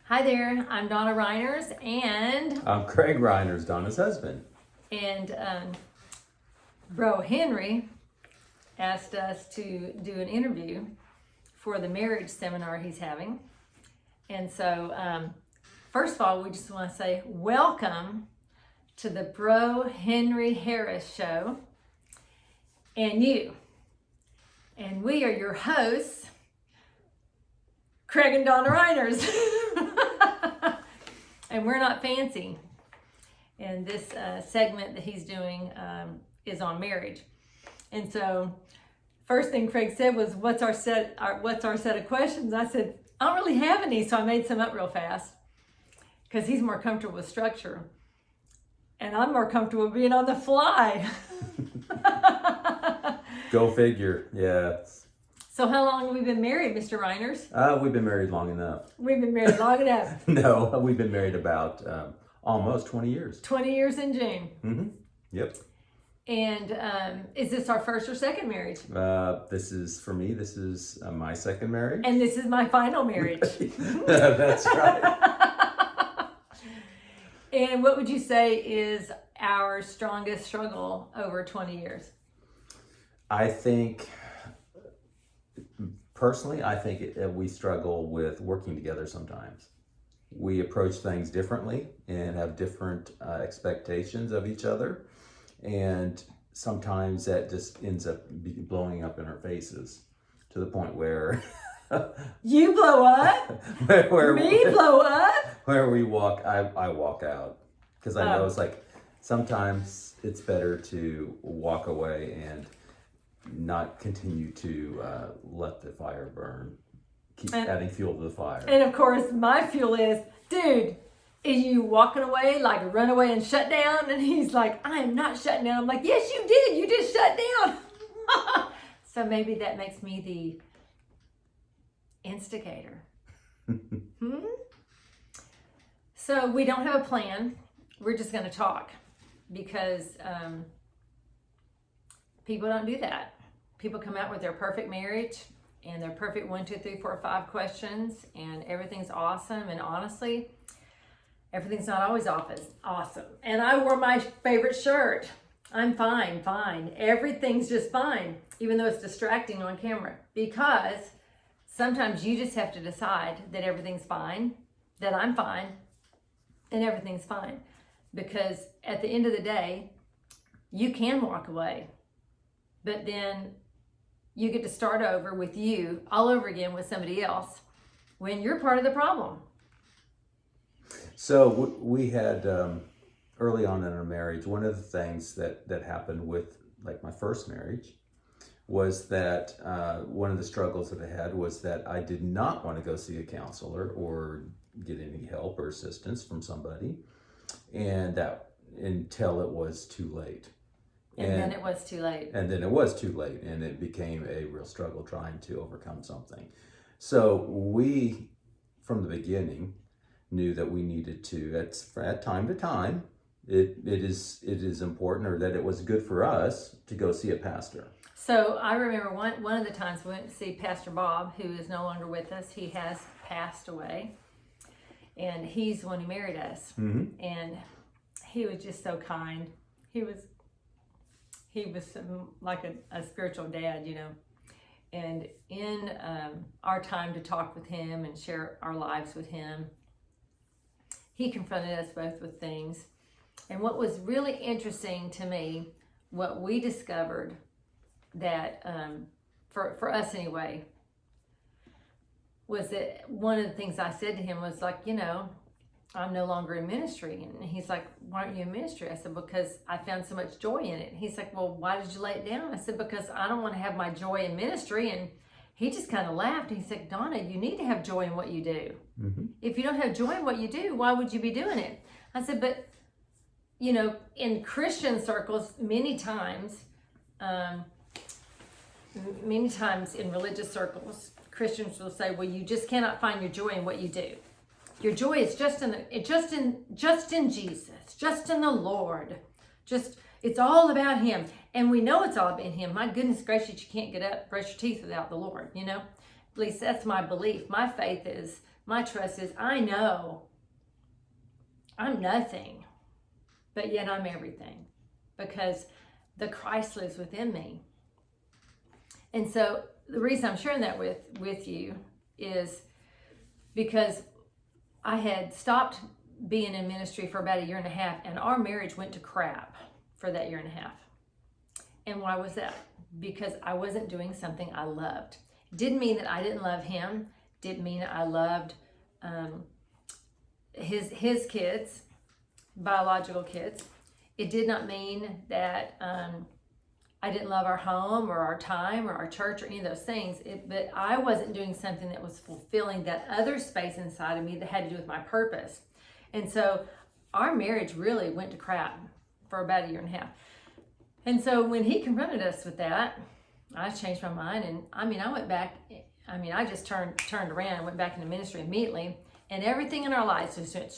Hi there, I'm Donna Reiners, and I'm Craig Reiners, Donna's husband. Bro Henry asked us to do an interview for the marriage seminar he's having. And so, first of all, we just want to say welcome to the Bro Henry Harris Show and you. And we are your hosts, Craig and Donna Reiners. And we're not fancy. And this segment that he's doing is on marriage. And so, first thing Craig said was, "What's our set of questions?" I said, "I don't really have any," so I made some up real fast because he's more comfortable with structure, and I'm more comfortable being on the fly. Go figure. Yeah. So how long have we been married, Mr. Reiners? We've been married long enough. We've been married long enough. No, we've been married about almost 20 years. 20 years in June. Mm-hmm. Yep. And is this our first or second marriage? This is my second marriage. And this is my final marriage. That's right. And what would you say is our strongest struggle over 20 years? I think, personally, we struggle with working together sometimes. We approach things differently and have different expectations of each other. And sometimes that just ends up blowing up in our faces to the point where you blow up, me blow up. Where we walk, I walk out because I know it's like sometimes it's better to walk away and not continue to let the fire burn. Keep adding fuel to the fire. And of course, my fuel is, dude, is you walking away, like run away and shut down? And he's like, I am not shutting down. I'm like, yes, you did. You just shut down. So maybe that makes me the instigator. So we don't have a plan. We're just going to talk because people don't do that. People come out with their perfect marriage and their perfect 1, 2, 3, 4, 5 questions, and everything's awesome. And honestly, everything's not always awesome. And I wore my favorite shirt. I'm fine. Everything's just fine, even though it's distracting on camera. Because sometimes you just have to decide that everything's fine, that I'm fine, and everything's fine. Because at the end of the day, you can walk away. But then you get to start over with you all over again with somebody else when you're part of the problem. So we had, early on in our marriage, one of the things that happened with like my first marriage was that one of the struggles that I had was that I did not want to go see a counselor or get any help or assistance from somebody, and that until it was too late. And then it was too late. And then it was too late, and it became a real struggle trying to overcome something. So we, from the beginning, knew that we needed to, at time to time, it is important, or that it was good for us to go see a pastor. So I remember one of the times we went to see Pastor Bob, who is no longer with us. He has passed away, and he's the one who married us. Mm-hmm. And he was just so kind. He was like a spiritual dad, you know. And in our time to talk with him and share our lives with him, he confronted us both with things. And what was really interesting to me, what we discovered that, for us anyway, was that one of the things I said to him was like, you know, I'm no longer in ministry. And he's like, why aren't you in ministry? I said, because I found so much joy in it. He's like, well, why did you lay it down? I said, because I don't want to have my joy in ministry. And he just kind of laughed. He said, Donna, you need to have joy in what you do. Mm-hmm. If you don't have joy in what you do, why would you be doing it? I said, but, you know, in Christian circles, many times in religious circles, Christians will say, well, you just cannot find your joy in what you do. Your joy is just in Jesus, just in the Lord. It's all about Him. And we know it's all about Him. My goodness gracious, you can't get up, brush your teeth without the Lord, you know? At least that's my belief. My faith is My trust is, I know I'm nothing, but yet I'm everything because the Christ lives within me. And so the reason I'm sharing that with you is because I had stopped being in ministry for about 1.5 years, and our marriage went to crap for that 1.5 years. And why was that? Because I wasn't doing something I loved. Didn't mean that I didn't love him. Didn't mean I loved his kids, biological kids. It did not mean that I didn't love our home or our time or our church or any of those things. But I wasn't doing something that was fulfilling that other space inside of me that had to do with my purpose. And so our marriage really went to crap for about 1.5 years. And so when he confronted us with that, I changed my mind. And I went back. I just turned around and went back into ministry immediately. And everything in our lives just went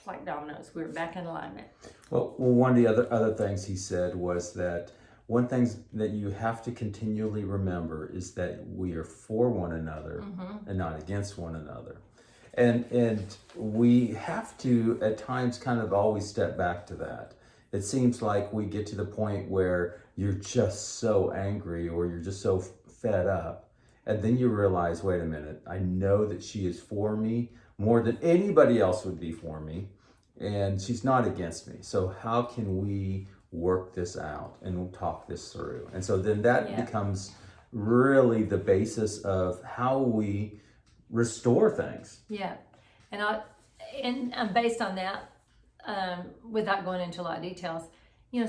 like dominoes. We were back in alignment. Well, one of the other things he said was that one thing that you have to continually remember is that we are for one another and not against one another. And we have to, at times, kind of always step back to that. It seems like we get to the point where you're just so angry or you're just so fed up. And then you realize, wait a minute, I know that she is for me more than anybody else would be for me. And she's not against me. So how can we work this out and talk this through? And so then that becomes really the basis of how we restore things. Yeah. And based on that, without going into a lot of details,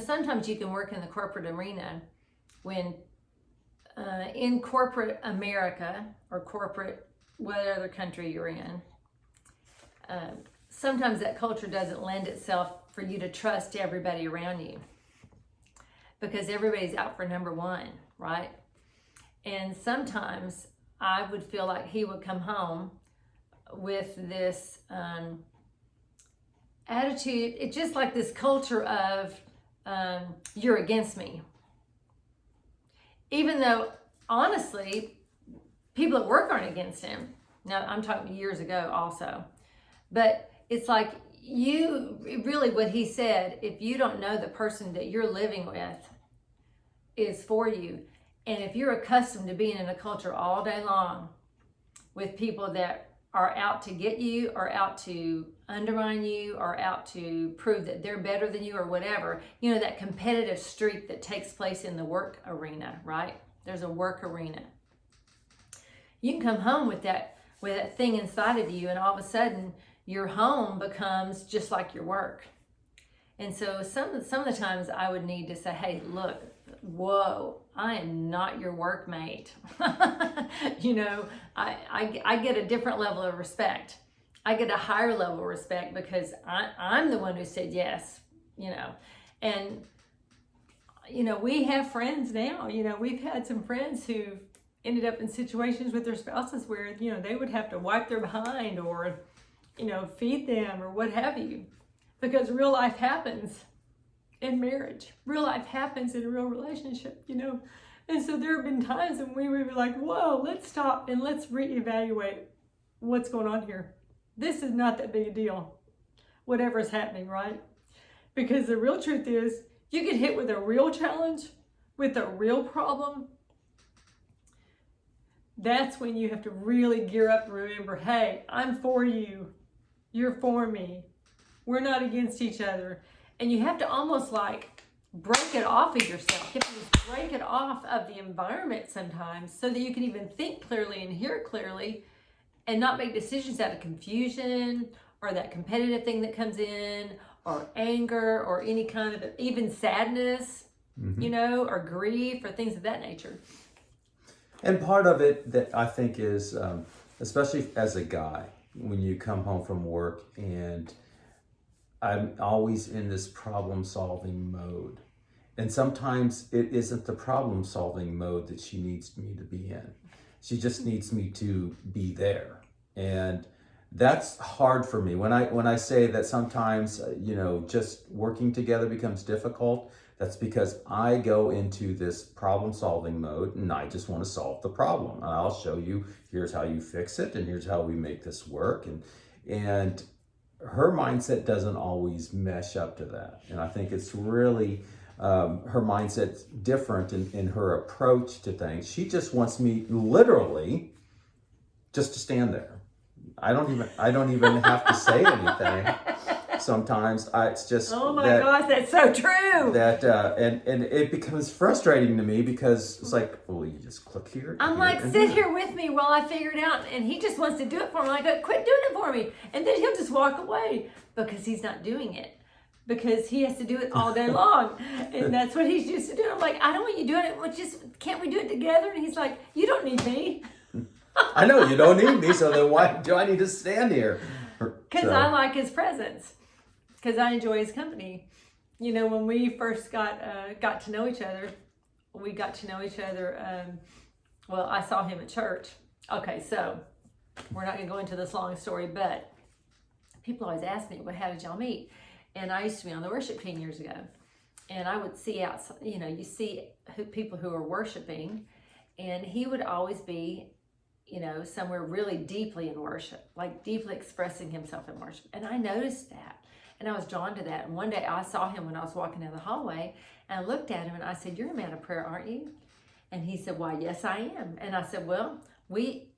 sometimes you can work in the corporate arena when in corporate America or corporate whatever country you're in, sometimes that culture doesn't lend itself for you to trust everybody around you because everybody's out for number one, right? And sometimes I would feel like he would come home with this attitude. It's just like this culture of you're against me. Even though, honestly, people at work aren't against him. Now, I'm talking years ago also. But it's like really what he said, if you don't know the person that you're living with is for you, and if you're accustomed to being in a culture all day long with people that are out to get you or out to undermine you or out to prove that they're better than you or whatever, that competitive streak that takes place in the work arena, right? There's a work arena. You can come home with that thing inside of you, and all of a sudden your home becomes just like your work. And so some of the times I would need to say, hey, look, whoa, I am not your workmate. I get a different level of respect. I get a higher level of respect because I'm the one who said yes, And, we have friends now. We've had some friends who've ended up in situations with their spouses where, they would have to wipe their behind or, feed them or what have you. Because real life happens in marriage. Real life happens in a real relationship, And so there have been times when we would be like, whoa, let's stop and let's reevaluate what's going on here. This is not that big a deal, whatever is happening, right? Because the real truth is, you get hit with a real challenge, with a real problem. That's when you have to really gear up and remember, hey, I'm for you. You're for me. We're not against each other. And you have to almost like break it off of yourself. You have to just break it off of the environment sometimes so that you can even think clearly and hear clearly and not make decisions out of confusion or that competitive thing that comes in or anger or any kind of even sadness, or grief or things of that nature. And part of it that I think is, especially as a guy, when you come home from work, and I'm always in this problem-solving mode. And sometimes it isn't the problem-solving mode that she needs me to be in. She just needs me to be there. And that's hard for me. When I say that sometimes, just working together becomes difficult, That's because I go into this problem solving mode and I just want to solve the problem. And I'll show you, here's how you fix it, and here's how we make this work. And her mindset doesn't always mesh up to that. And I think it's really, her mindset's different in her approach to things. She just wants me literally just to stand there. I don't even have to say anything. Sometimes it's just, oh my gosh, that's so true. That and it becomes frustrating to me because it's like, well, you just click here. I'm like, sit here with me while I figure it out, and he just wants to do it for me. I go, quit doing it for me, and then he'll just walk away because he's not doing it, because he has to do it all day long, and that's what he's used to doing. I'm like, I don't want you doing it. Well, just can't we do it together? And he's like, you don't need me. I know you don't need me, so then why do I need to stand here? Because I like his presence. Because I enjoy his company. You know, when we first got to know each other, well, I saw him at church. Okay, so we're not going to go into this long story, but people always ask me, well, how did y'all meet? And I used to be on the worship team years ago. And I would see outside, you know, you see people who are worshiping, and he would always be, you know, somewhere really deeply in worship, like deeply expressing himself in worship. And I noticed that. And I was drawn to that. And one day I saw him when I was walking down the hallway, and I looked at him and I said, you're a man of prayer, aren't you? And he said, why, yes, I am. And I said, well, we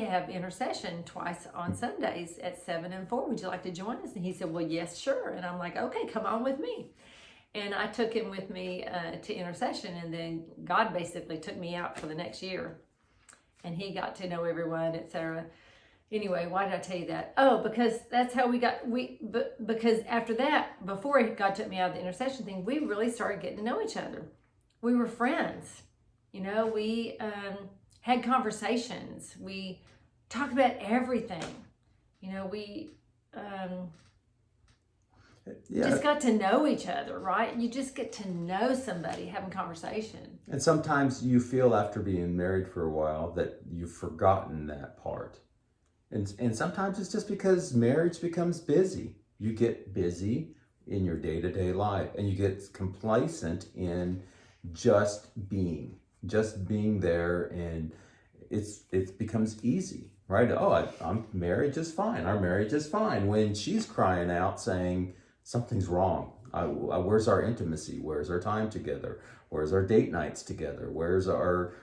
have intercession twice on Sundays at 7 and 4. Would you like to join us? And he said, well, yes, sure. And I'm like, okay, come on with me. And I took him with me to intercession. And then God basically took me out for the next year. And he got to know everyone, etc. Anyway, why did I tell you that? Oh, because that's how because after that, before God took me out of the intercession thing, we really started getting to know each other. We were friends. You know, we had conversations. We talked about everything. You know, we just got to know each other, right? You just get to know somebody, having conversation. And sometimes you feel after being married for a while that you've forgotten that part. And sometimes it's just because marriage becomes busy. You get busy in your day-to-day life, and you get complacent in just being there, and it becomes easy, right? Oh, I'm marriage is fine. Our marriage is fine. When she's crying out saying something's wrong. Where's our intimacy? Where's our time together? Where's our date nights together? Where's our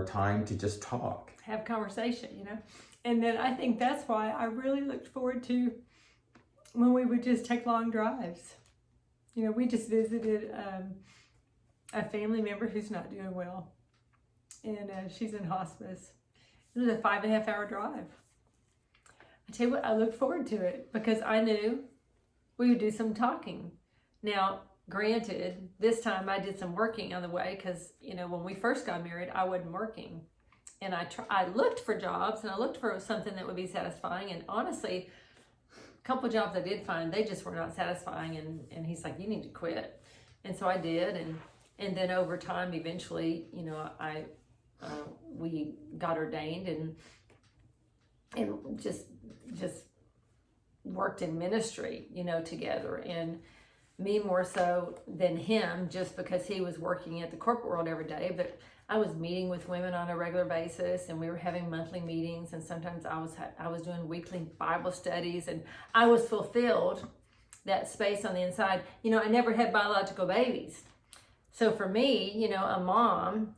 time to just talk? Have conversation, you know? And then I think that's why I really looked forward to when we would just take long drives. You know, we just visited a family member who's not doing well. And she's in hospice. It was a 5.5 hour drive. I tell you what, I looked forward to it because I knew we would do some talking. Now, granted, this time I did some working on the way because, you know, when we first got married, I wasn't working. And I looked for jobs, and I looked for something that would be satisfying. And honestly, a couple of jobs I did find, they just were not satisfying. And he's like, you need to quit. And so I did. And then over time, eventually, you know, we got ordained and just worked in ministry, you know, together. And me more so than him, just because he was working at the corporate world every day. But I was meeting with women on a regular basis, and we were having monthly meetings, and sometimes I was doing weekly Bible studies, and I was fulfilled that space on the inside. You know, I never had biological babies. So for me, you know, a mom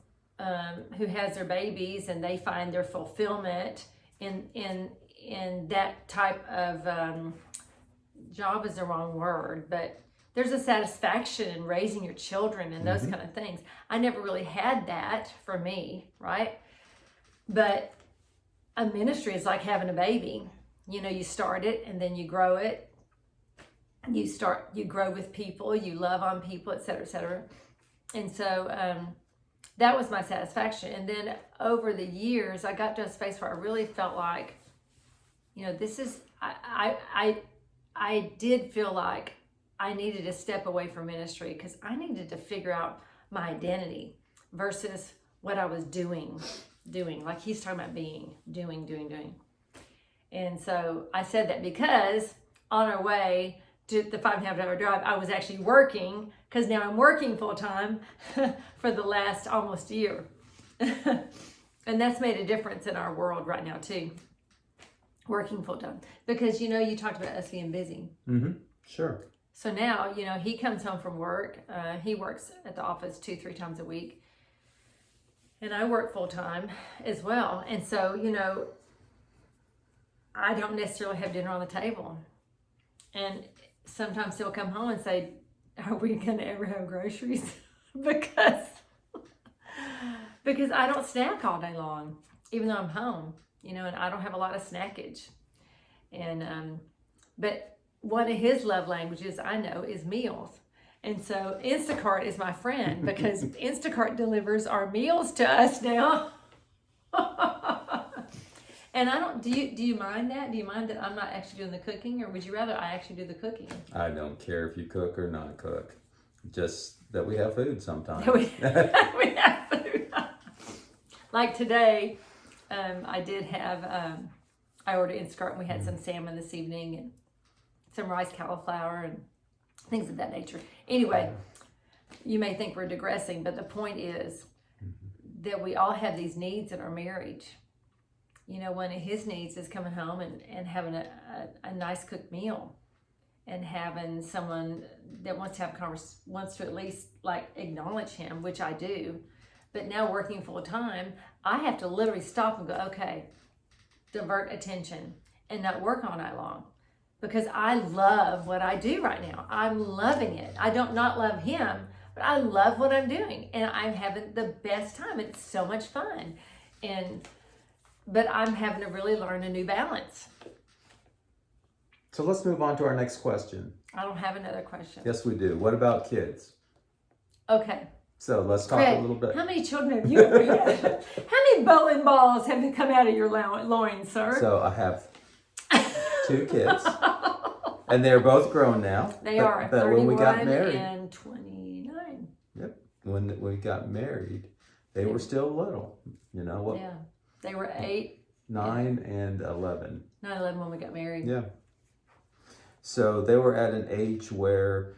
who has their babies and they find their fulfillment in that type of job is the wrong word, but there's a satisfaction in raising your children and those kind of things. I never really had that for me, right? But a ministry is like having a baby. You know, you start it and then you grow it. You grow with people, you love on people, et cetera, et cetera. And so that was my satisfaction. And then over the years, I got to a space where I really felt like, you know, this is, I did feel like I needed to step away from ministry because I needed to figure out my identity versus what I was doing. Like he's talking about doing. And so I said that because on our way the 5.5 hour drive, I was actually working, because now I'm working full time for the last almost year. And that's made a difference in our world right now too. Working full time. Because, you talked about us being busy. Mm-hmm. Sure. So now, he comes home from work. He works at the office 2-3 times a week. And I work full time as well. And so, I don't necessarily have dinner on the table. And sometimes he'll come home and say, are we going to ever have groceries? because I don't snack all day long, even though I'm home, and I don't have a lot of snackage. And, but one of his love languages I know is meals. And so Instacart is my friend, because Instacart delivers our meals to us now. And do you mind that? Do you mind that I'm not actually doing the cooking, or would you rather I actually do the cooking? I don't care if you cook or not cook. Just that we have food sometimes. We have food. Like today, I did have, I ordered Instacart, and we had some salmon this evening and some rice cauliflower and things of that nature. Anyway, you may think we're digressing, but the point is that we all have these needs in our marriage. One of his needs is coming home and having a nice cooked meal, and having someone that wants to wants to at least like acknowledge him, which I do. But now working full time, I have to literally stop and go, okay, divert attention and not work all night long, because I love what I do right now. I'm loving it. I don't not love him, but I love what I'm doing, and I'm having the best time. It's so much fun. But I'm having to really learn a new balance. So let's move on to our next question. I don't have another question. Yes, we do. What about kids? Okay. So let's talk Craig, a little bit. How many children have you ever had? How many bowling balls have come out of your loins, sir? So I have 2 kids, and they're both grown now. They are. But 31 when we got married, and 29. Yep. When we got married, they were still little. What? Yeah. They were 8, 9, and 11. 9-11 when we got married. Yeah. So they were at an age where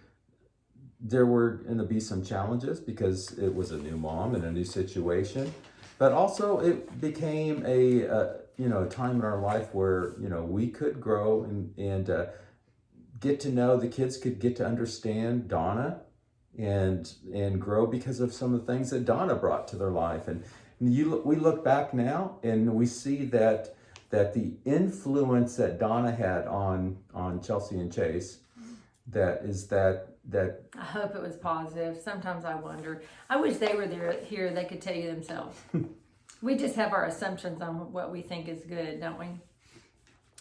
there were going to be some challenges, because it was a new mom and a new situation. But also it became a time in our life where, we could grow and get to know, the kids could get to understand Donna and grow because of some of the things that Donna brought to their life. And we look back now and we see that the influence that Donna had on Chelsea and Chase, that I hope it was positive. Sometimes I wonder. I wish they were here. They could tell you themselves. We just have our assumptions on what we think is good, don't we?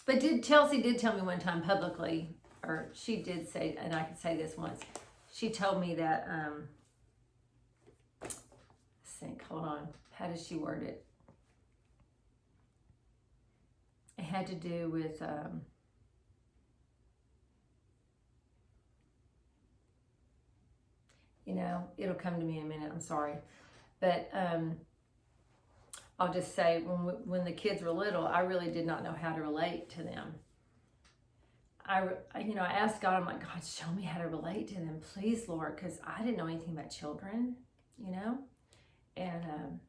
But Chelsea did tell me one time publicly, or she did say, and I can say this once. She told me that. Hold on. How does she word it? It had to do with it'll come to me in a minute. I'm sorry, but I'll just say when the kids were little, I really did not know how to relate to them. I asked God. I'm like, God, show me how to relate to them, please, Lord, because I didn't know anything about children, and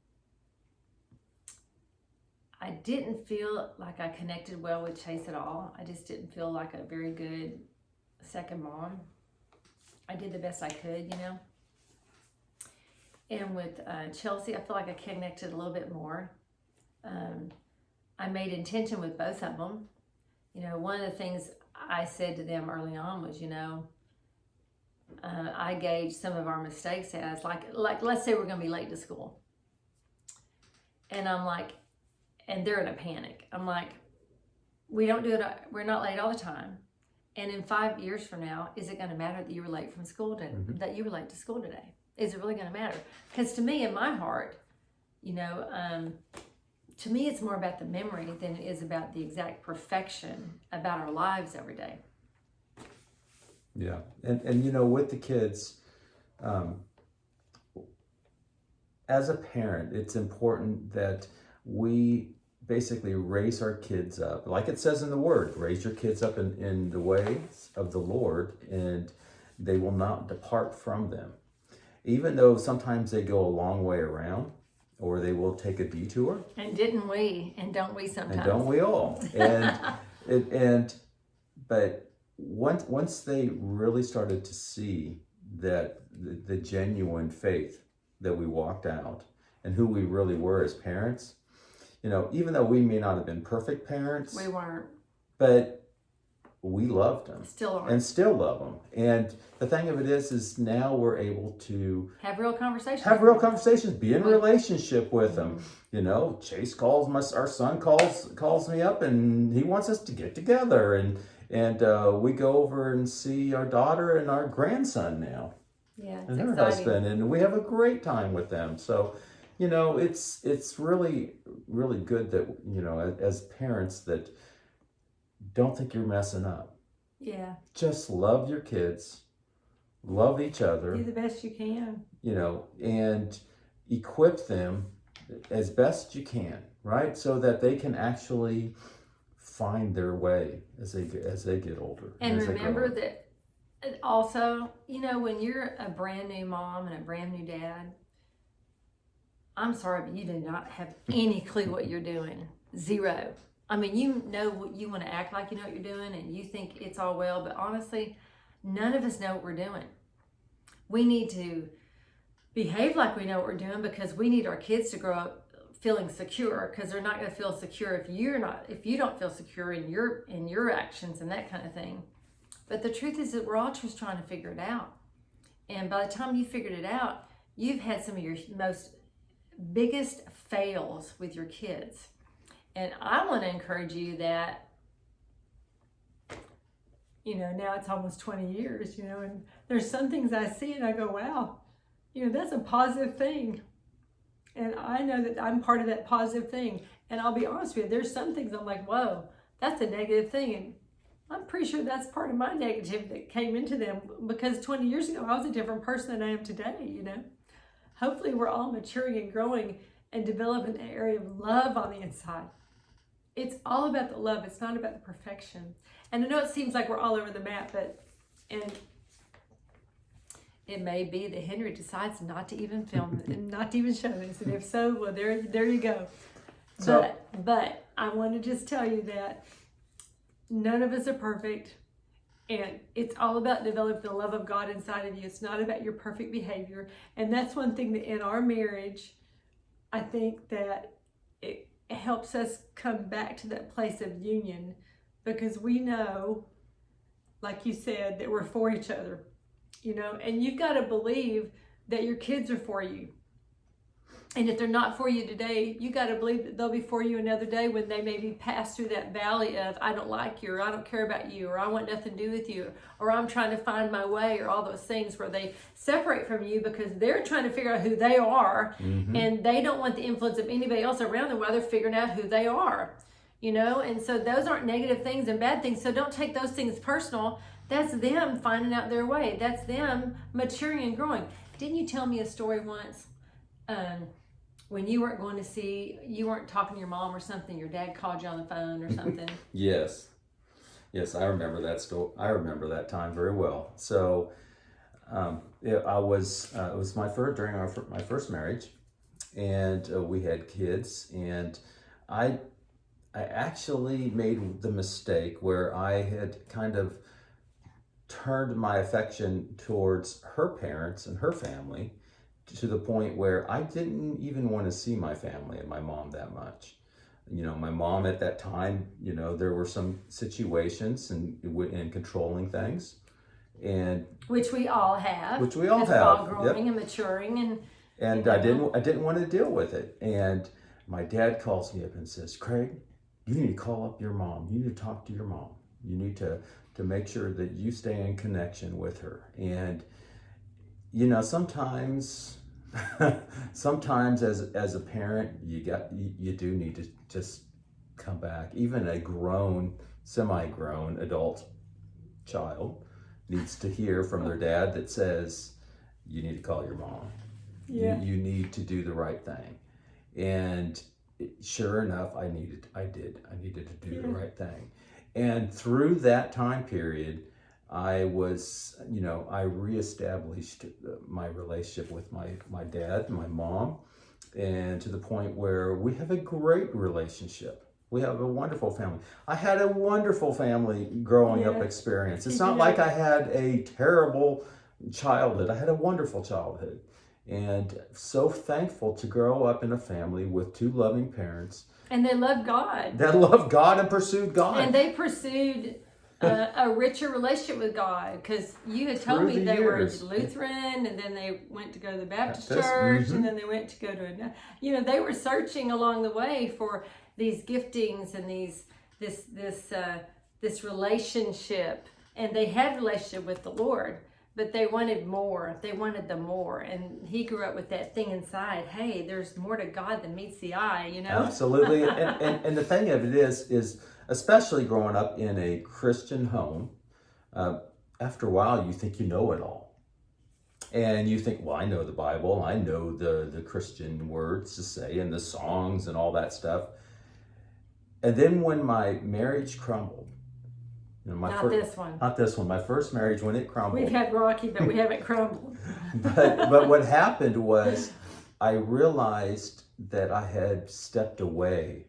I didn't feel like I connected well with Chase at all. I just didn't feel like a very good second mom. I did the best I could, And with Chelsea, I feel like I connected a little bit more. I made intention with both of them. One of the things I said to them early on was, I gauged some of our mistakes as like let's say we're going to be late to school. And I'm like, and they're in a panic. I'm like, we don't do it. We're not late all the time. And in 5 years from now, is it going to matter that you were late from school that you were late to school today? Is it really going to matter? Because to me, in my heart, to me, it's more about the memory than it is about the exact perfection about our lives every day. Yeah. And with the kids, as a parent, it's important that we basically raise our kids up. Like it says in the word, raise your kids up in the ways of the Lord, and they will not depart from them. Even though sometimes they go a long way around, or they will take a detour. And didn't we? And don't we sometimes? And don't we all? But once they really started to see that the genuine faith that we walked out and who we really were as parents, even though we may not have been perfect parents, we weren't, but we loved them, still are, and still love them. And the thing of it is now we're able to have real conversations, be in a relationship with them. Chase calls our son calls me up, and he wants us to get together, and we go over and see our daughter and our grandson now, and her husband, and we have a great time with them. So, it's really, really good that, as parents, that don't think you're messing up. Yeah. Just love your kids, love each other. Do the best you can. And equip them as best you can, right? So that they can actually find their way as they get older. And remember that also, when you're a brand new mom and a brand new dad, I'm sorry, but you do not have any clue what you're doing. Zero. I mean, you want to act like you know what you're doing, and you think it's all well, but honestly, none of us know what we're doing. We need to behave like we know what we're doing, because we need our kids to grow up feeling secure, because they're not going to feel secure if you don't feel secure in your actions and that kind of thing. But the truth is that we're all just trying to figure it out. And by the time you figured it out, you've had some of your biggest fails with your kids. And I want to encourage you that, now it's almost 20 years, and there's some things I see and I go, wow, that's a positive thing. And I know that I'm part of that positive thing. And I'll be honest with you, there's some things I'm like, whoa, that's a negative thing. And I'm pretty sure that's part of my negativity that came into them, because 20 years ago, I was a different person than I am today, Hopefully we're all maturing and growing and developing an area of love on the inside. It's all about the love. It's not about the perfection. And I know it seems like we're all over the map, and it may be that Henry decides not to even film it and not to even show this. And if so, well, there you go. So, but I want to just tell you that none of us are perfect. And it's all about developing the love of God inside of you. It's not about your perfect behavior. And that's one thing that in our marriage, I think that it helps us come back to that place of union, because we know, like you said, that we're for each other, and you've got to believe that your kids are for you. And if they're not for you today, you got to believe that they'll be for you another day, when they maybe pass through that valley of, I don't like you, or I don't care about you, or I want nothing to do with you, or I'm trying to find my way, or all those things where they separate from you because they're trying to figure out who they are, and they don't want the influence of anybody else around them while they're figuring out who they are, and so those aren't negative things and bad things. So don't take those things personal. That's them finding out their way. That's them maturing and growing. Didn't you tell me a story once? When you weren't talking to your mom or something, your dad called you on the phone or something. Yes, I remember that story. I remember that time very well. So, it was during my first marriage, and we had kids, and I actually made the mistake where I had kind of turned my affection towards her parents and her family, to the point where I didn't even want to see my family and my mom that much. My mom at that time, there were some situations and controlling things, and which we all have. We're all growing and maturing, and I didn't want to deal with it. And my dad calls me up and says, Craig, you need to call up your mom. You need to talk to your mom. You need to make sure that you stay in connection with her. And sometimes as a parent, you do need to just come back. Even a semi-grown adult child needs to hear from their dad that says, you need to call your mom. Yeah. You need to do the right thing. And sure enough, I needed to do the right thing. And through that time period, I reestablished my relationship with my dad, my mom, and to the point where we have a great relationship. We have a wonderful family. I had a wonderful family growing up experience. It's not like I had a terrible childhood. I had a wonderful childhood. And so thankful to grow up in a family with two loving parents. And they loved God. That loved God and pursued God. And they pursued a richer relationship with God, because you had told me they were Lutheran, and then they went to go to the Baptist church, and then they went to go to they were searching along the way for these giftings and this relationship, and they had a relationship with the Lord, but they wanted more. They wanted the more, and he grew up with that thing inside. Hey, there's more to God than meets the eye. Absolutely, and the thing of it is especially growing up in a Christian home, after a while you think you know it all. And you think, well, I know the Bible, I know the Christian words to say and the songs and all that stuff. And then when my marriage crumbled, Not this one. My first marriage, when it crumbled. We've had rocky, but we haven't crumbled. but what happened was I realized that I had stepped away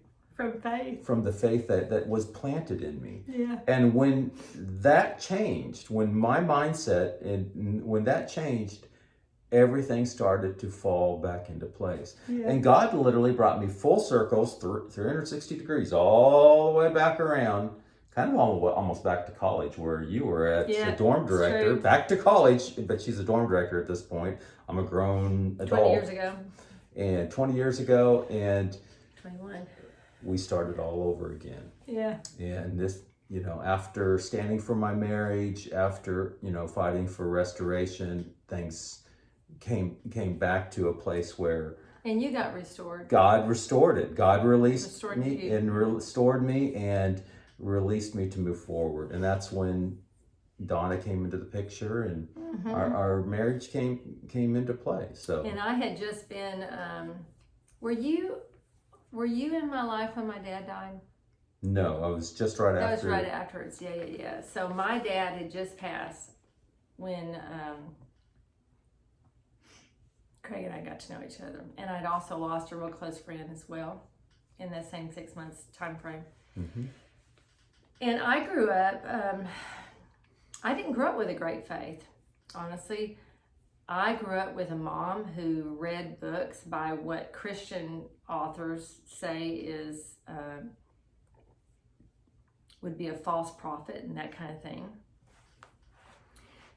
from the faith that was planted in me. Yeah. And when that changed, when my mindset when that changed, everything started to fall back into place. Yeah. And God literally brought me full circles, 360 degrees, all the way back around, kind of almost back to college, where you were at the dorm director. True. Back to college, but she's a dorm director at this point. I'm a grown adult. 20 years ago. And 20 years ago, and 21. We started all over again. Yeah. And this, after standing for my marriage, after, fighting for restoration, things came back to a place where... And you got restored. God restored it. God restored me and released me to move forward. And that's when Donna came into the picture, and our marriage came into play. So. And I had just been, were you in my life when my dad died? No, I was just right after. That was right afterwards. Yeah. So my dad had just passed when Craig and I got to know each other. And I'd also lost a real close friend as well in that same 6 months time frame. Mm-hmm. And I grew up, I didn't grow up with a great faith, honestly. I grew up with a mom who read books by what Christian authors say is would be a false prophet and that kind of thing.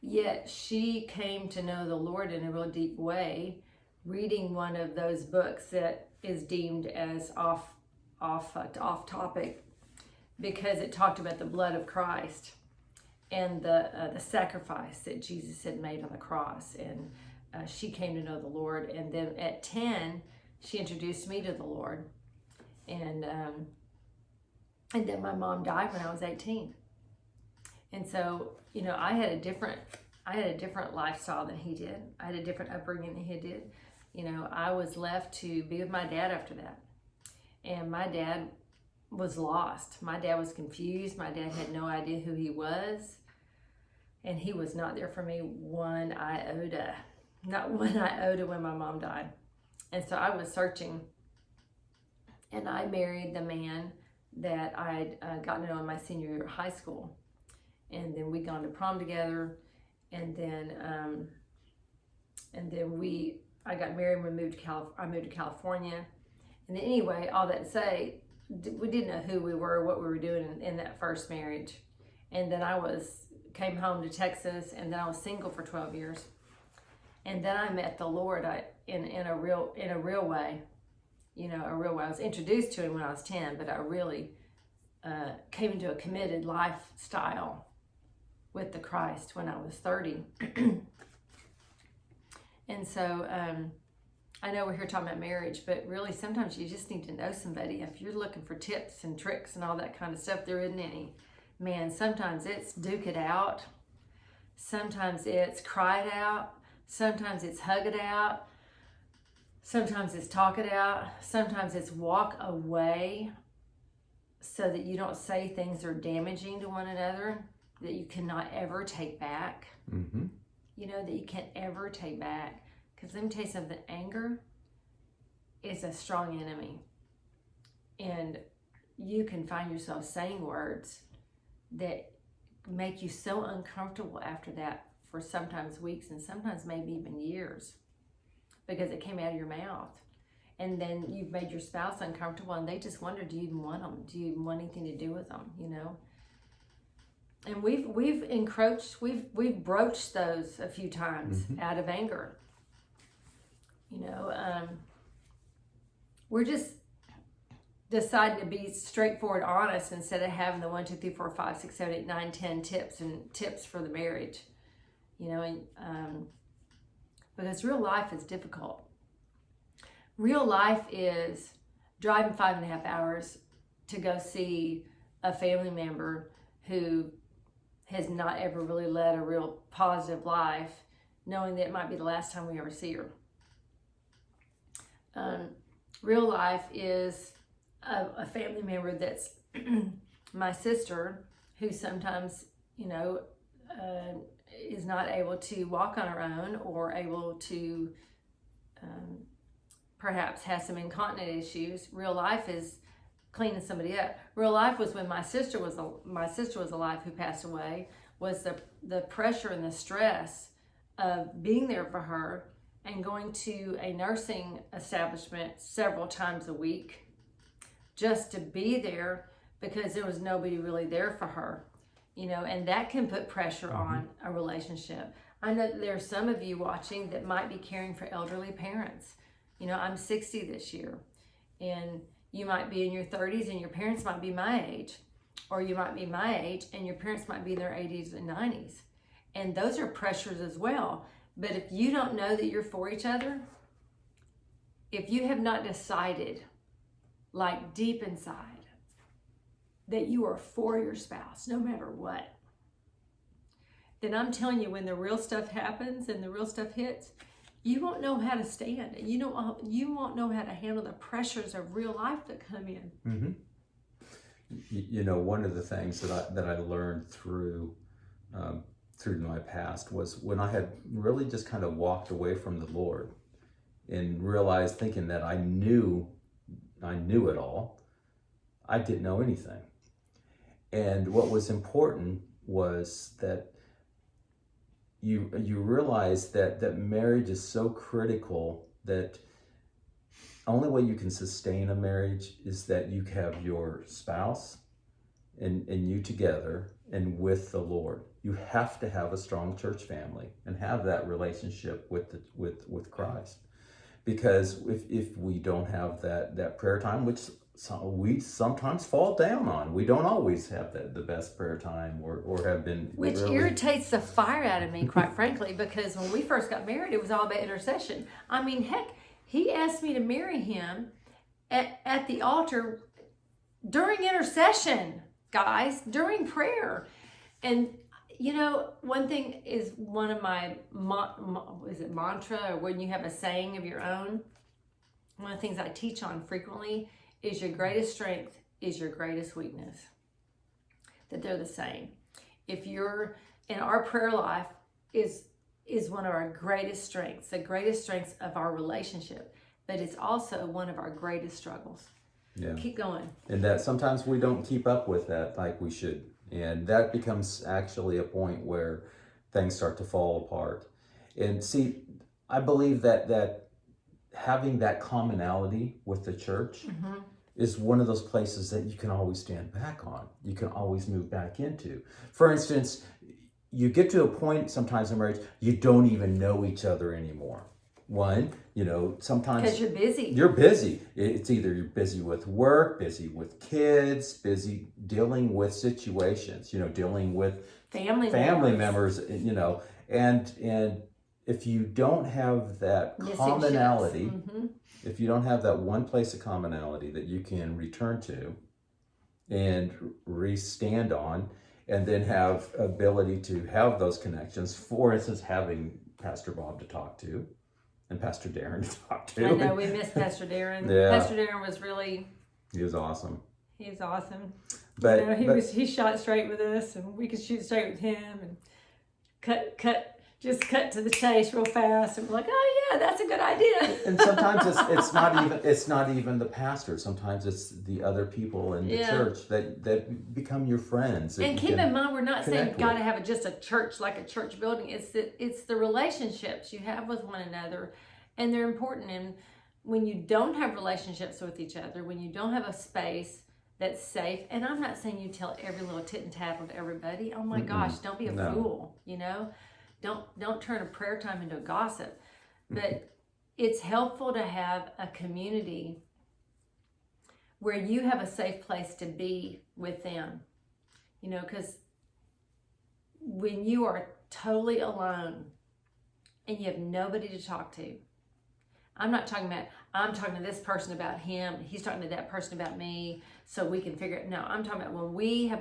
Yet she came to know the Lord in a real deep way, reading one of those books that is deemed as off topic, because it talked about the blood of Christ and the sacrifice that Jesus had made on the cross. And she came to know the Lord. And then at 10, she introduced me to the Lord. And then my mom died when I was 18. And so, I had a different lifestyle than he did. I had a different upbringing than he did. I was left to be with my dad after that. And my dad was lost. My dad was confused. My dad had no idea who he was. And he was not there for me one iota. Not one iota when my mom died. And so I was searching. And I married the man that I'd gotten to know in my senior year of high school. And then we'd gone to prom together. And then I got married when I moved to California. And then anyway, all that to say, we didn't know who we were, what we were doing in that first marriage. And then came home to Texas, and then I was single for 12 years. And then I met the Lord in a real way. A real way. I was introduced to him when I was 10, but I really came into a committed lifestyle with the Christ when I was 30. And so I know we're here talking about marriage, but really sometimes you just need to know somebody. If you're looking for tips and tricks and all that kind of stuff, there isn't any. Man, sometimes it's duke it out. Sometimes it's cry it out. Sometimes it's hug it out. Sometimes it's talk it out. Sometimes it's walk away so that you don't say things that are damaging to one another that you cannot ever take back. Mm-hmm. You know, that you can't ever take back. Because let me tell you something, anger is a strong enemy. And you can find yourself saying words that make you so uncomfortable after that for sometimes weeks and sometimes maybe even years because it came out of your mouth. And then you've made your spouse uncomfortable and they just wonder, do you even want them? Do you even want anything to do with them, you know? And we've encroached, we've broached those a few times out of anger. You know, we're just deciding to be straightforward, honest instead of having the 1, 2, 3, 4, 5, 6, 7, 8, 9, 10 tips for the marriage. You know, and because real life is difficult. Real life is driving 5.5 hours to go see a family member who has not ever really led a real positive life, knowing that it might be the last time we ever see her. Real life is a family member that's my sister, who sometimes, you know, is not able to walk on her own or able to perhaps has some incontinent issues. Real life is cleaning somebody up. Real life was when my sister was alive, who passed away, was the pressure and the stress of being there for her and going to a nursing establishment several times a week just to be there because there was nobody really there for her, you know, and that can put pressure on a relationship. I know that there are some of you watching that might be caring for elderly parents. You know, I'm 60 this year, and you might be in your 30s and your parents might be my age, or you might be my age and your parents might be in their 80s and 90s. And those are pressures as well. But if you don't know that you're for each other, if you have not decided, like deep inside, that you are for your spouse, no matter what, then I'm telling you, when the real stuff happens and the real stuff hits, you won't know how to stand. You won't know how to handle the pressures of real life that come in. Mm-hmm. You know, one of the things that I learned through my past was when I had really just kind of walked away from the Lord and realized, thinking that I knew it all. I didn't know anything. And what was important was that you realize that marriage is so critical, that only way you can sustain a marriage is that you have your spouse and you together and with the Lord. You have to have a strong church family and have that relationship with Christ. Because if we don't have that prayer time, which we sometimes fall down on. We don't always have the best prayer time or have been. Which really irritates the fire out of me, quite frankly, because when we first got married, it was all about intercession. I mean, heck, he asked me to marry him at the altar during intercession, guys, during prayer. And, you know, one thing is one of my, is it mantra, or when you have a saying of your own, one of the things I teach on frequently is your greatest strength is your greatest weakness. That they're the same. If you're in our prayer life is one of our greatest strengths, the greatest strengths of our relationship, but it's also one of our greatest struggles. Yeah. Keep going. And that sometimes we don't keep up with that like we should. And that becomes actually a point where things start to fall apart. And see, I believe that having that commonality with the church is one of those places that you can always stand back on. You can always move back into. For instance, you get to a point sometimes in marriage, you don't even know each other anymore. One, you know, sometimes because you're busy. You're busy. It's either you're busy with work, busy with kids, busy dealing with situations, you know, dealing with family members, you know, and if you don't have that commonality, if you don't have that one place of commonality that you can return to and re-stand on, and then have ability to have those connections, for instance, having Pastor Bob to talk to, and Pastor Darren to talk to. I know, we missed Pastor Darren. Yeah. Pastor Darren was really... He was awesome. He's awesome. But, you know, he shot straight with us, and we could shoot straight with him, and just cut to the chase real fast, and we're like, oh yeah, that's a good idea. And sometimes it's not even the pastor. Sometimes it's the other people in the church that become your friends. And keep in mind, we're not saying you've got to have just a church, like a church building. It's the relationships you have with one another, and they're important. And when you don't have relationships with each other, when you don't have a space that's safe, and I'm not saying you tell every little tit and tattle to everybody. Oh my gosh, don't be a fool, you know? Don't turn a prayer time into a gossip. But it's helpful to have a community where you have a safe place to be with them. You know, because when you are totally alone and you have nobody to talk to, I'm talking to this person about him, he's talking to that person about me, so we can figure it. No, I'm talking about when we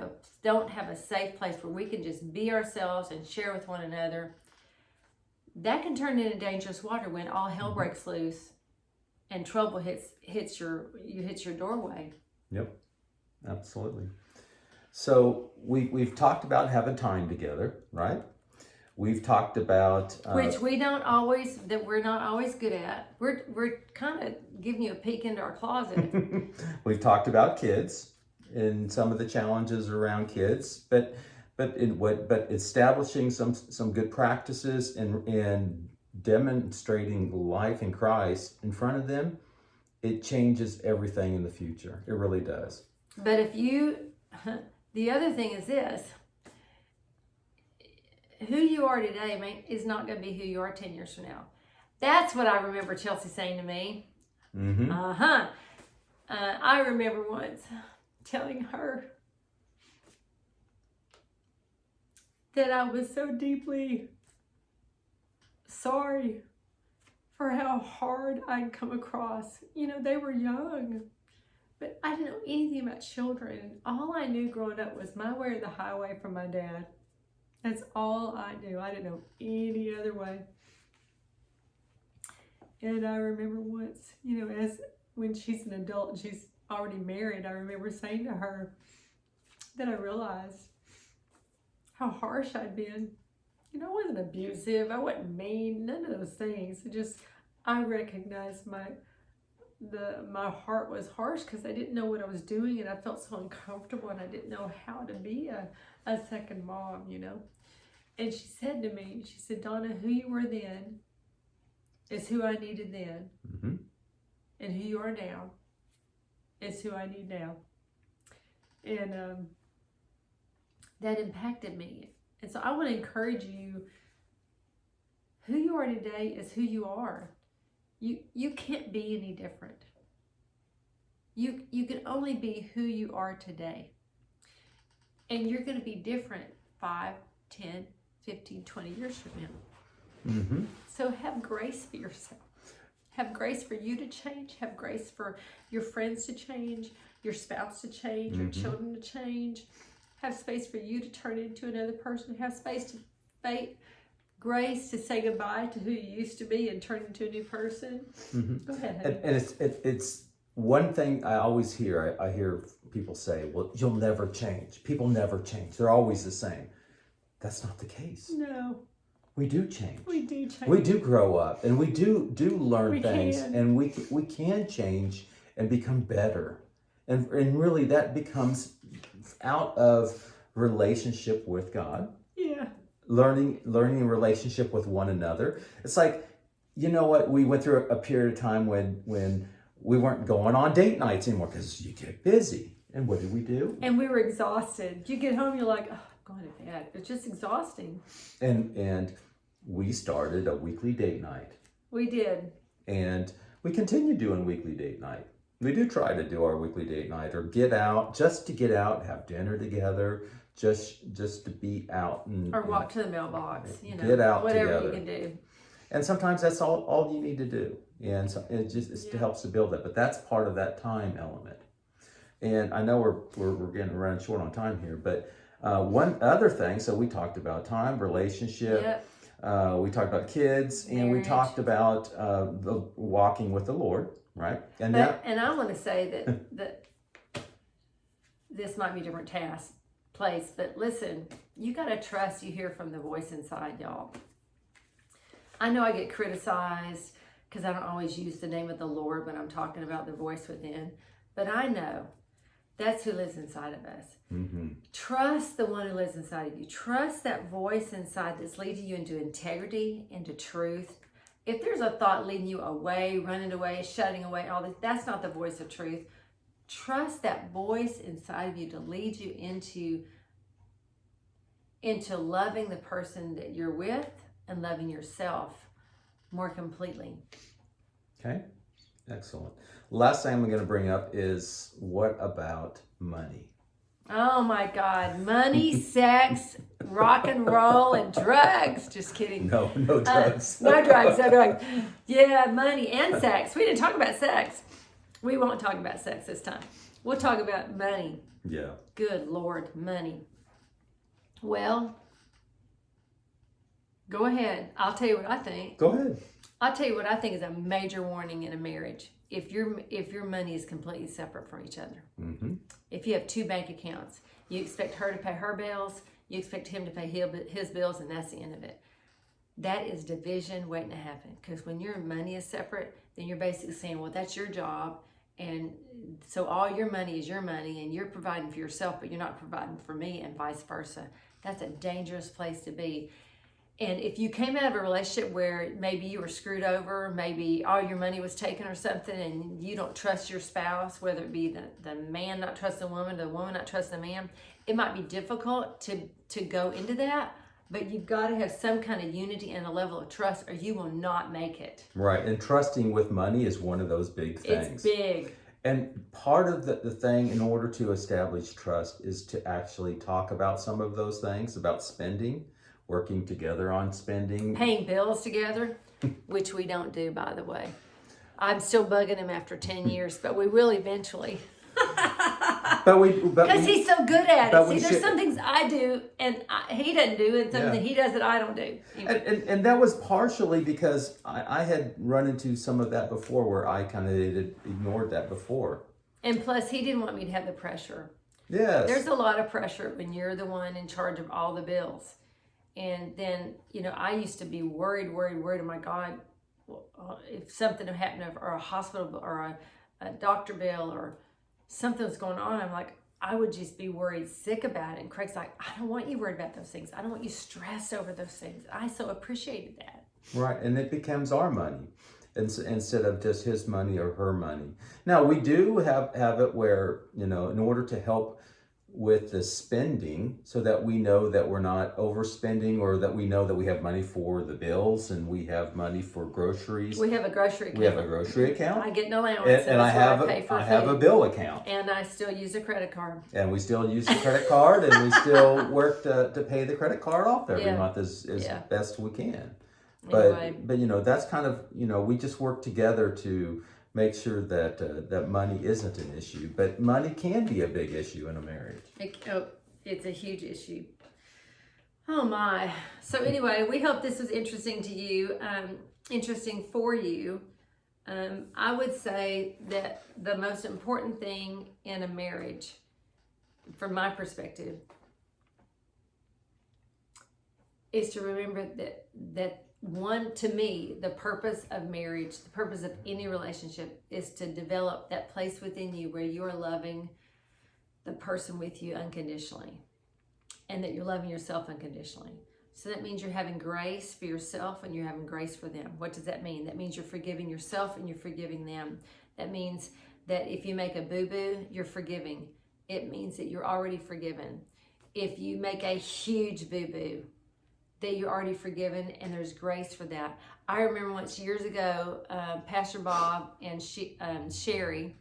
don't have a safe place where we can just be ourselves and share with one another. That can turn into dangerous water when all hell breaks loose and trouble hits your doorway. Yep, absolutely. So we've talked about having time together, right? We've talked about which we're not always good at. We're kind of giving you a peek into our closet. We've talked about kids and some of the challenges around kids, but establishing some good practices and demonstrating life in Christ in front of them, it changes everything in the future. It really does. But the other thing is this. Who you are today is not going to be who you are 10 years from now. That's what I remember Chelsea saying to me. Mm-hmm. I remember once telling her that I was so deeply sorry for how hard I'd come across. You know, they were young, but I didn't know anything about children. All I knew growing up was my way or the highway from my dad. That's all I knew. I didn't know any other way. And I remember once, you know, when she's an adult and she's already married, I remember saying to her that I realized how harsh I'd been. You know, I wasn't abusive. I wasn't mean. None of those things. I recognized my heart was harsh because I didn't know what I was doing, and I felt so uncomfortable, and I didn't know how to be a second mom, you know. And she said to me, she said, Donna, who you were then is who I needed then. Mm-hmm. And who you are now is who I need now. And that impacted me. And so I want to encourage you, who you are today is who you are. You can't be any different. You can only be who you are today. And you're going to be different 5, 10, 15, 20 years from now. Mm-hmm. So have grace for yourself. Have grace for you to change. Have grace for your friends to change, your spouse to change, your children to change. Have space for you to turn into another person. Have space grace to say goodbye to who you used to be and turn into a new person. Mm-hmm. Go ahead, honey. And it's one thing I always hear. I hear people say, well, you'll never change. People never change. They're always the same. That's not the case. No. We do change. We do change. We do grow up, and we do learn things, and we can change and become better. And really that becomes out of relationship with God. Yeah. Learning a relationship with one another. It's like, you know what, we went through a period of time when we weren't going on date nights anymore because you get busy. And what did we do? And we were exhausted. You get home, you're like, oh, I'm going to bed. It's just exhausting. And we started a weekly date night. We did. And we continue doing weekly date night. We do try to do our weekly date night or get out, just to get out, have dinner together, just to be out. Or walk to the mailbox, you know. Get out whatever together. You can do. And sometimes that's all you need to do. And so it helps to build that. But that's part of that time element. And I know we're getting running short on time here, but one other thing, so we talked about time, relationship, We talked about kids, and we Marriage. talked about the walking with the Lord, right? And And I want to say that this might be a different place, but listen, you got to trust you hear from the voice inside, y'all. I know I get criticized because I don't always use the name of the Lord when I'm talking about the voice within, but I know that's who lives inside of us. Mm-hmm. Trust the one who lives inside of you. Trust that voice inside that's leading you into integrity, into truth. If there's a thought leading you away, running away, shutting away, all this, that's not the voice of truth. Trust that voice inside of you to lead you into loving the person that you're with and loving yourself more completely. Okay, excellent. Last thing I'm going to bring up is, what about money? Oh my God, money, sex, rock and roll, and drugs. Just kidding. No drugs. No drugs. Yeah, money and sex. We didn't talk about sex. We won't talk about sex this time. We'll talk about money. Yeah. Good Lord, money. Well, go ahead. I'll tell you what I think. Go ahead. I'll tell you what I think is a major warning in a marriage. If your money is completely separate from each other. Mm-hmm. If you have two bank accounts, you expect her to pay her bills, you expect him to pay his bills, and that's the end of it. That is division waiting to happen. Because when your money is separate, then you're basically saying, well, that's your job, and so all your money is your money, and you're providing for yourself, but you're not providing for me, and vice versa. That's a dangerous place to be. And if you came out of a relationship where maybe you were screwed over, maybe all your money was taken or something, and you don't trust your spouse, whether it be the man not trusting the woman not trusting the man, it might be difficult to go into that, but you've got to have some kind of unity and a level of trust, or you will not make it. Right, and trusting with money is one of those big things. It's big. And part of the thing in order to establish trust is to actually talk about some of those things, about spending, working together on spending. Paying bills together, which we don't do, by the way. I'm still bugging him after 10 years, but we will eventually. Because he's so good at it. See, there's some things I do and he doesn't do, and something he does that I don't do. And that was partially because I had run into some of that before, where I kind of ignored that before. And plus, he didn't want me to have the pressure. Yes. There's a lot of pressure when you're the one in charge of all the bills. And then, I used to be worried, oh my God, if something had happened, or a hospital bill, or a doctor bill, or something was going on, I'm like, I would just be worried, sick about it. And Craig's like, I don't want you worried about those things. I don't want you stressed over those things. I so appreciated that. Right, and it becomes our money instead of just his money or her money. Now, we do have it where, in order to help with the spending, so that we know that we're not overspending, or that we know that we have money for the bills and we have money for groceries. We have a grocery account. We have a grocery account. I get an allowance, and I have a bill account. And I still use a credit card. And we still use the credit card, and we still work to pay the credit card off every month as best we can. Anyway. But that's kind of, we just work together to make sure that money isn't an issue. But money can be a big issue in a marriage. It's a huge issue. Oh my. So anyway, we hope this was interesting to you, interesting for you. I would say that the most important thing in a marriage, from my perspective, is to remember that one, to me, the purpose of marriage, the purpose of any relationship, is to develop that place within you where you are loving the person with you unconditionally, and that you're loving yourself unconditionally. So that means you're having grace for yourself and you're having grace for them. What does that mean? That means you're forgiving yourself and you're forgiving them. That means that if you make a boo-boo, you're forgiving. It means that you're already forgiven. If you make a huge boo-boo, that you're already forgiven, and there's grace for that. I remember once years ago, Pastor Bob and Sherry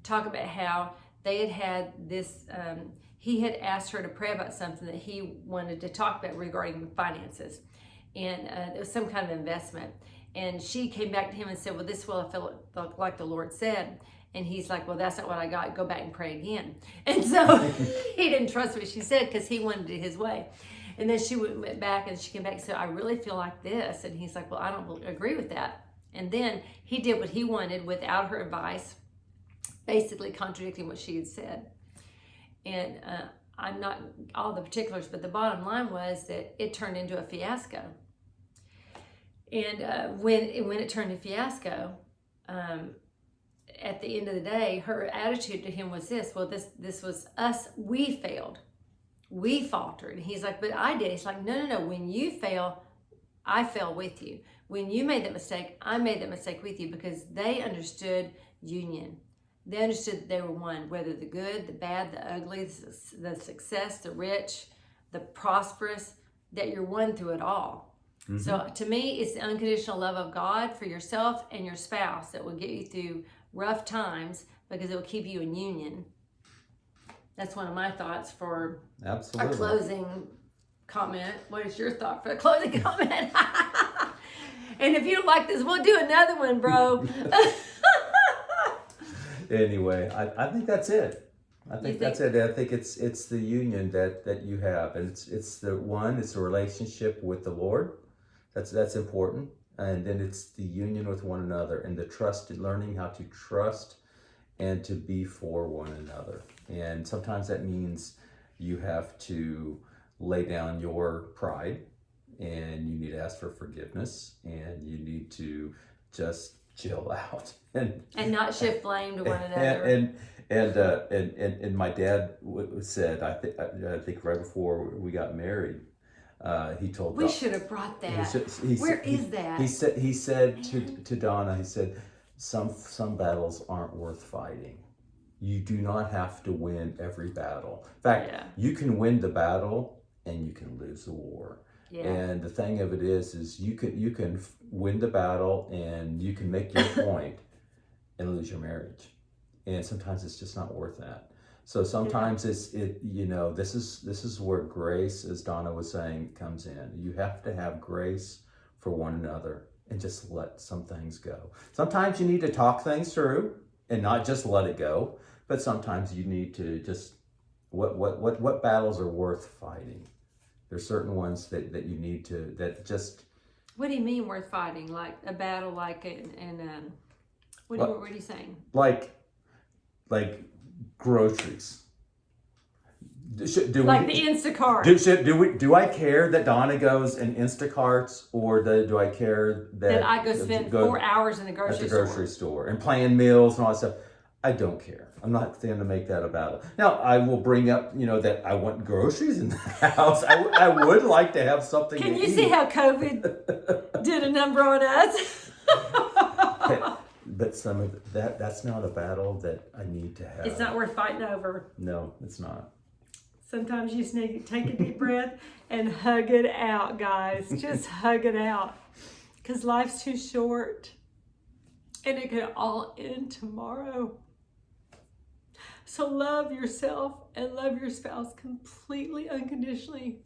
talk about how they had this, he had asked her to pray about something that he wanted to talk about regarding finances. And it was some kind of investment. And she came back to him and said, well, this is what I feel like the Lord said. And he's like, well, that's not what I got. Go back and pray again. And so he didn't trust what she said because he wanted it his way. And then she went back and she came back and said, I really feel like this. And he's like, well, I don't agree with that. And then he did what he wanted without her advice, basically contradicting what she had said. And I'm not all the particulars, but the bottom line was that it turned into a fiasco. And when it turned into a fiasco, at the end of the day, her attitude to him was this: well, this was us. We failed. We faltered. And he's like, but I did. He's like, no. When you fail, I fell with you. When you made that mistake, I made that mistake with you, because they understood union. They understood that they were one, whether the good, the bad, the ugly, the success, the rich, the prosperous, that you're one through it all. Mm-hmm. So to me, it's the unconditional love of God for yourself and your spouse that will get you through rough times, because it will keep you in union. That's one of my thoughts for Absolutely. Our closing comment. What is your thought for the closing comment? And if you don't like this, we'll do another one, bro. Anyway, I think that's it. I think that's it. I think it's the union that you have, and it's the relationship with the Lord. That's important. And then it's the union with one another, and the trust, learning how to trust and to be for one another. And sometimes that means you have to lay down your pride, and you need to ask for forgiveness, and you need to just chill out and not shift blame to one another. And my dad said, I think right before we got married, he told we should have brought that. Where is that? He said to Donna, he said, some battles aren't worth fighting. You do not have to win every battle. In fact, you can win the battle and you can lose the war. Yeah. And the thing of it is you can win the battle and you can make your point and lose your marriage. And sometimes it's just not worth that. So sometimes this is where grace, as Donna was saying, comes in. You have to have grace for one another and just let some things go. Sometimes you need to talk things through and not just let it go, but sometimes you need to just, what battles are worth fighting? There's certain ones that you need to, that just. What do you mean worth fighting? Like a battle, like what are you saying? Like groceries. The Instacart. Do I care that Donna goes and Instacarts, or do I care that I go spend 4 hours in the grocery store and plan meals and all that stuff? I don't care. I'm not going to make that a battle. Now, I will bring up, that I want groceries in the house. I would like to have something Can to you eat. See how COVID did a number on us? But some of that's not a battle that I need to have. It's not worth fighting over. No, it's not. Sometimes you just need to take a deep breath and hug it out, guys. Just hug it out. Because life's too short. And it could all end tomorrow. So love yourself and love your spouse completely, unconditionally.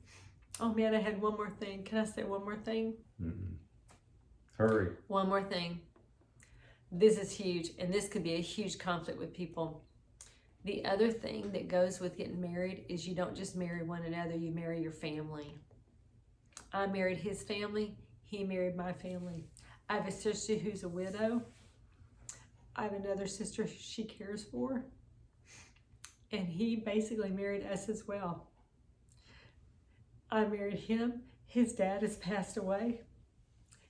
Oh man, I had one more thing. Can I say one more thing? Mm-mm. Hurry. One more thing. This is huge, and this could be a huge conflict with people. The other thing that goes with getting married is you don't just marry one another, you marry your family. I married his family, he married my family. I have a sister who's a widow. I have another sister she cares for. And he basically married us as well. I married him. His dad has passed away.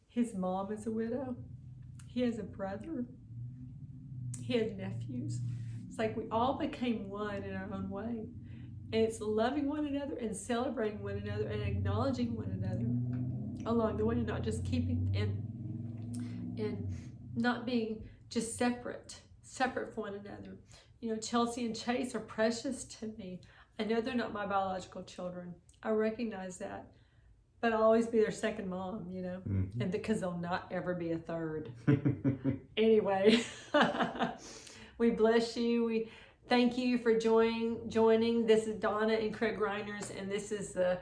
His mom is a widow. He has a brother. He has nephews. It's like we all became one in our own way. And it's loving one another and celebrating one another and acknowledging one another along the way, and not just keeping and not being just separate from one another. Chelsea and Chase are precious to me. I know they're not my biological children. I recognize that. But I'll always be their second mom, mm-hmm. And because they'll not ever be a third. Anyway, we bless you. We thank you for joining. This is Donna and Craig Reiners, and this is the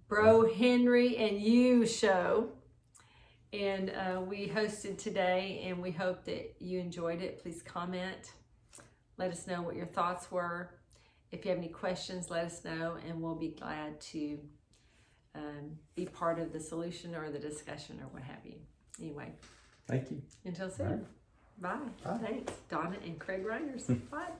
Bro Henry and You show. And we hosted today, and we hope that you enjoyed it. Please comment. Let us know what your thoughts were. If you have any questions, let us know, and we'll be glad to be part of the solution or the discussion or what have you. Anyway, Thank you. until soon. All right. Bye. Bye. Thanks. Donna and Craig Reiners. Bye.